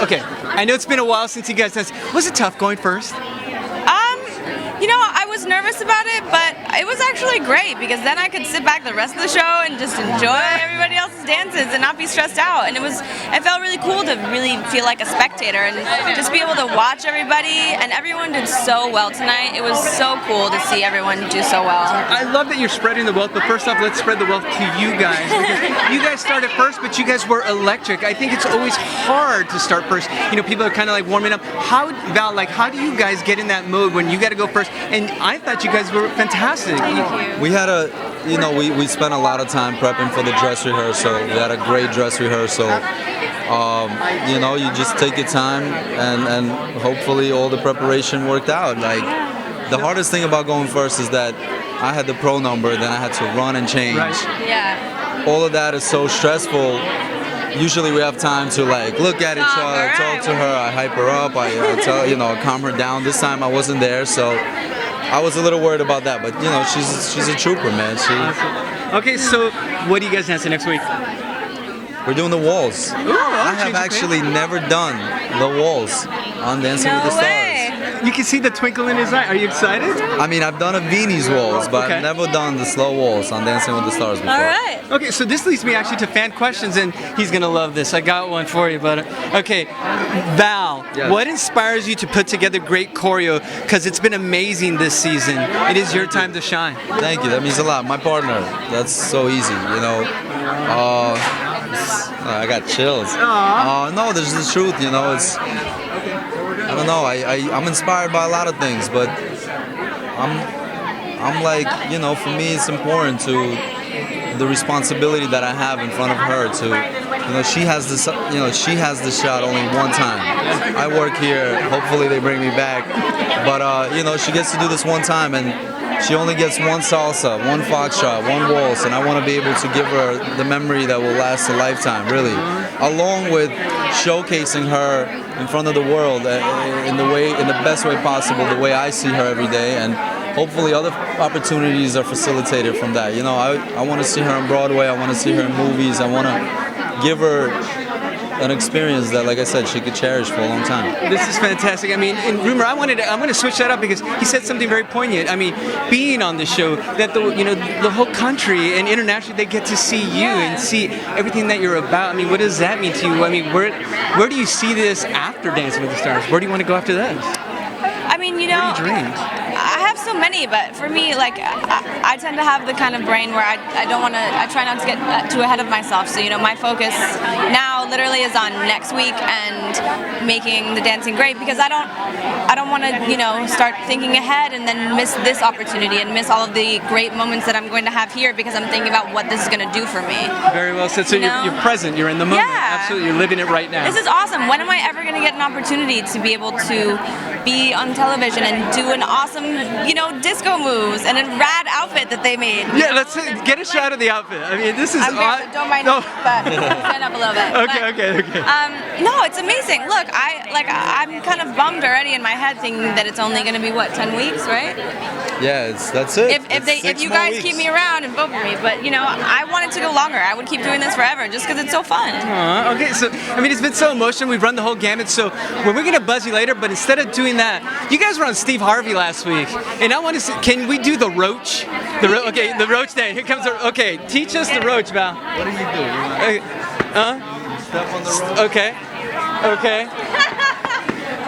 Okay, I know it's been a while since you guys danced. Was it tough going first? You know, I was nervous about it, but it was actually great because then I could sit back the rest of the show and just enjoy everybody else's dances and not be stressed out. And it felt really cool to really feel like a spectator and just be able to watch everybody. And everyone did so well tonight. It was so cool to see everyone do so well. I love that you're spreading the wealth, but first off, let's spread the wealth to you guys. Because you guys started first, but you guys were electric. I think it's always hard to start first. You know, people are kind of like warming up. Val, how do you guys get in that mode when you got to go first? And I thought you guys were fantastic. Thank you. We had we spent a lot of time prepping for the dress rehearsal. We had a great dress rehearsal. You know, you just take your time and hopefully all the preparation worked out. Like, the hardest thing about going first is that I had the pro number, then I had to run and change. Right. Yeah. All of that is so stressful. Usually we have time to look at each other, talk to her, I hype her up, I tell, calm her down. This time I wasn't there, so I was a little worried about that. But she's a trooper, man. Okay, so what do you guys dance next week? We're doing the waltz. Ooh, I have actually never done the waltz on Dancing with the Stars. You can see the twinkle in his eye. Are you excited? I mean, I've done a Viennese waltz, but I've never done the slow waltz on Dancing with the Stars before. All right. Okay, so this leads me actually to fan questions, and he's gonna love this. I got one for you, but okay, Val, yes. What inspires you to put together great choreo? Because it's been amazing this season. It is your time to shine. Thank you. That means a lot. My partner. That's so easy. I got chills. No, this is the truth. I don't know. I'm inspired by a lot of things, but I'm like, for me, it's important to the responsibility that I have in front of her to, she has this, she has the shot only one time. I work here. Hopefully they bring me back, but she gets to do this one time, and she only gets one salsa, one foxtrot, one waltz, and I want to be able to give her the memory that will last a lifetime, really, along with showcasing her in front of the world in the best way possible, the way I see her every day, and hopefully other opportunities are facilitated from that. I want to see her on Broadway, I want to see her in movies, I want to give her an experience that, like I said, she could cherish for a long time. This is fantastic. I mean, in Rumer, I'm going to switch that up because he said something very poignant. I mean, being on the show, that the whole country and internationally they get to see you and see everything that you're about. I mean, what does that mean to you? I mean, where do you see this after Dancing with the Stars? Where do you want to go after this? I mean, What are your dreams? I have so many, but for me, I tend to have the kind of brain where I try not to get too ahead of myself. So, my focus now literally is on next week and making the dancing great, because I don't want to, start thinking ahead and then miss this opportunity and miss all of the great moments that I'm going to have here because I'm thinking about what this is going to do for me. Very well said. So you're present, you're in the moment. Yeah. Absolutely, you're living it right now. This is awesome. When am I ever going to get an opportunity to be able to be on television and do an awesome, disco moves and a rad outfit that they made? Yeah, let's get a shot of the outfit. I mean, this is don't mind me, but stand up a little bit. Okay. No, it's amazing. Look, I'm kind of bummed already in my head thinking that it's only going to be 10 weeks, right? Yeah, that's it. If you guys keep me around and vote for me, but I want it to go longer. I would keep doing this forever just because it's so fun. Okay, so I mean, it's been so emotional. We've run the whole gamut. So we're going to buzz you later, but instead of doing that, you guys were on Steve Harvey last week, and I want to see, can we do the roach? Okay, the roach day. Here comes the. Okay, teach us the roach, Val. What do you do? Step on the roach. Okay.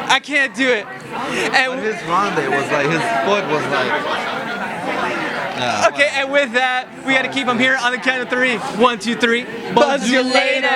I can't do it. But his ronde was his foot was Yeah. Okay, and with that, we got to keep him here on the count of 3. 1, 2, 3. Buzz you later.